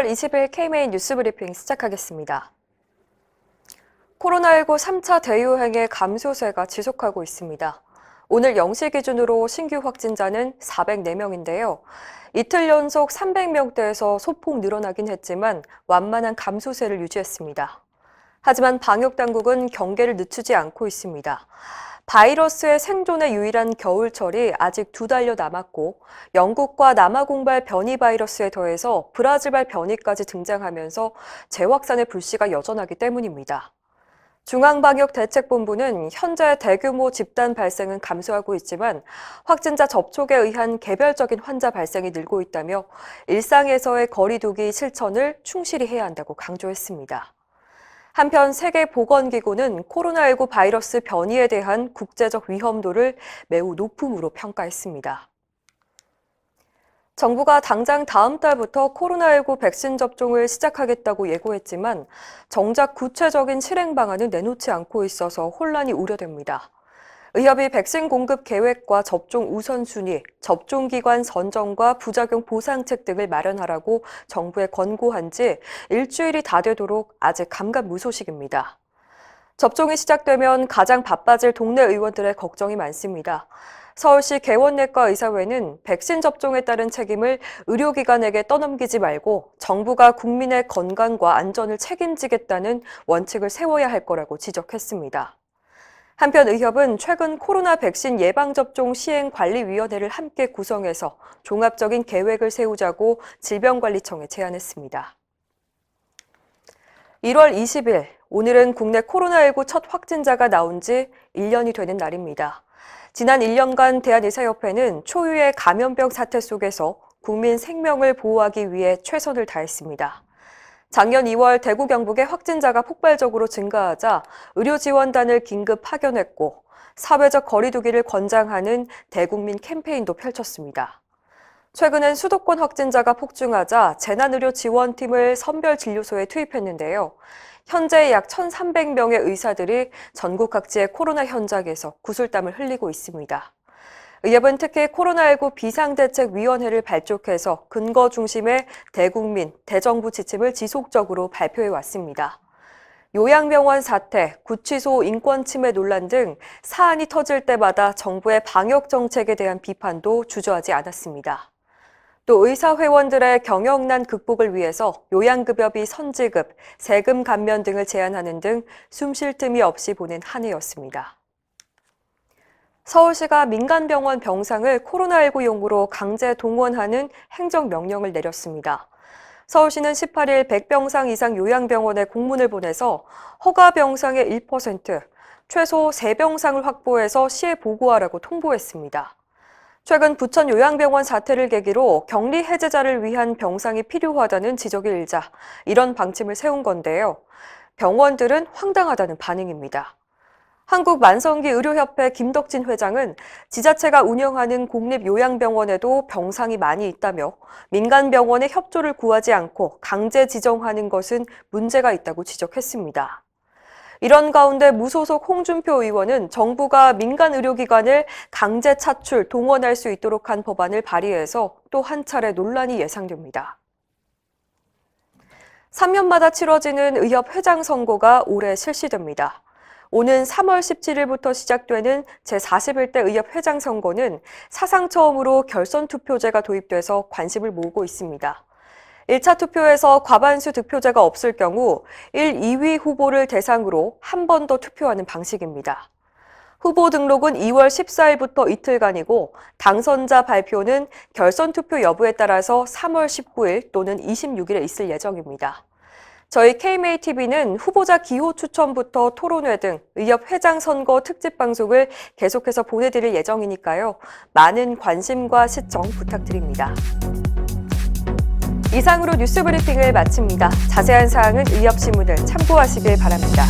2월 20일 K-메인 뉴스 브리핑 시작하겠습니다. 코로나19 3차 대유행의 감소세가 지속하고 있습니다. 오늘 0시 기준으로 신규 확진자는 404명인데요. 이틀 연속 300명대에서 소폭 늘어나긴 했지만 완만한 감소세를 유지했습니다. 하지만 방역당국은 경계를 늦추지 않고 있습니다. 바이러스의 생존에 유일한 겨울철이 아직 2달여 남았고 영국과 남아공발 변이 바이러스에 더해서 브라질발 변이까지 등장하면서 재확산의 불씨가 여전하기 때문입니다. 중앙방역대책본부는 현재 대규모 집단 발생은 감소하고 있지만 확진자 접촉에 의한 개별적인 환자 발생이 늘고 있다며 일상에서의 거리 두기 실천을 충실히 해야 한다고 강조했습니다. 한편 세계보건기구는 코로나19 바이러스 변이에 대한 국제적 위험도를 매우 높음으로 평가했습니다. 정부가 당장 다음 달부터 코로나19 백신 접종을 시작하겠다고 예고했지만 정작 구체적인 실행 방안은 내놓지 않고 있어서 혼란이 우려됩니다. 의협이 백신 공급 계획과 접종 우선순위, 접종기관 선정과 부작용 보상책 등을 마련하라고 정부에 권고한 지 일주일이 다 되도록 아직 감감무소식입니다. 접종이 시작되면 가장 바빠질 동네 의원들의 걱정이 많습니다. 서울시 개원내과 의사회는 백신 접종에 따른 책임을 의료기관에게 떠넘기지 말고 정부가 국민의 건강과 안전을 책임지겠다는 원칙을 세워야 할 거라고 지적했습니다. 한편 의협은 최근 코로나 백신 예방접종 시행관리위원회를 함께 구성해서 종합적인 계획을 세우자고 질병관리청에 제안했습니다. 1월 20일, 오늘은 국내 코로나19 첫 확진자가 나온 지 1년이 되는 날입니다. 지난 1년간 대한의사협회는 초유의 감염병 사태 속에서 국민 생명을 보호하기 위해 최선을 다했습니다. 작년 2월 대구 경북의 확진자가 폭발적으로 증가하자 의료지원단을 긴급 파견했고 사회적 거리 두기를 권장하는 대국민 캠페인도 펼쳤습니다. 최근엔 수도권 확진자가 폭증하자 재난의료지원팀을 선별진료소에 투입했는데요. 현재 약 1,300명의 의사들이 전국 각지의 코로나 현장에서 구슬땀을 흘리고 있습니다. 의협은 특히 코로나19 비상대책위원회를 발족해서 근거 중심의 대국민, 대정부 지침을 지속적으로 발표해 왔습니다. 요양병원 사태, 구치소 인권 침해 논란 등 사안이 터질 때마다 정부의 방역 정책에 대한 비판도 주저하지 않았습니다. 또 의사회원들의 경영난 극복을 위해서 요양급여비 선지급, 세금 감면 등을 제안하는 등 숨 쉴 틈이 없이 보낸 한 해였습니다. 서울시가 민간병원 병상을 코로나19용으로 강제 동원하는 행정명령을 내렸습니다. 서울시는 18일 100병상 이상 요양병원에 공문을 보내서 허가병상의 1%, 최소 3병상을 확보해서 시에 보고하라고 통보했습니다. 최근 부천 요양병원 사태를 계기로 격리 해제자를 위한 병상이 필요하다는 지적이 일자 이런 방침을 세운 건데요. 병원들은 황당하다는 반응입니다. 한국만성기의료협회 김덕진 회장은 지자체가 운영하는 공립요양병원에도 병상이 많이 있다며 민간병원의 협조를 구하지 않고 강제 지정하는 것은 문제가 있다고 지적했습니다. 이런 가운데 무소속 홍준표 의원은 정부가 민간 의료기관을 강제 차출, 동원할 수 있도록 한 법안을 발의해서 또 한 차례 논란이 예상됩니다. 3년마다 치러지는 의협 회장 선거가 올해 실시됩니다. 오는 3월 17일부터 시작되는 제41대 의협 회장 선거는 사상 처음으로 결선 투표제가 도입돼서 관심을 모으고 있습니다. 1차 투표에서 과반수 득표자가 없을 경우 1, 2위 후보를 대상으로 한 번 더 투표하는 방식입니다. 후보 등록은 2월 14일부터 이틀간이고 당선자 발표는 결선 투표 여부에 따라서 3월 19일 또는 26일에 있을 예정입니다. 저희 K-메이TV는 후보자 기호 추천부터 토론회 등 의협 회장 선거 특집 방송을 계속해서 보내드릴 예정이니까요. 많은 관심과 시청 부탁드립니다. 이상으로 뉴스 브리핑을 마칩니다. 자세한 사항은 의협신문을 참고하시길 바랍니다.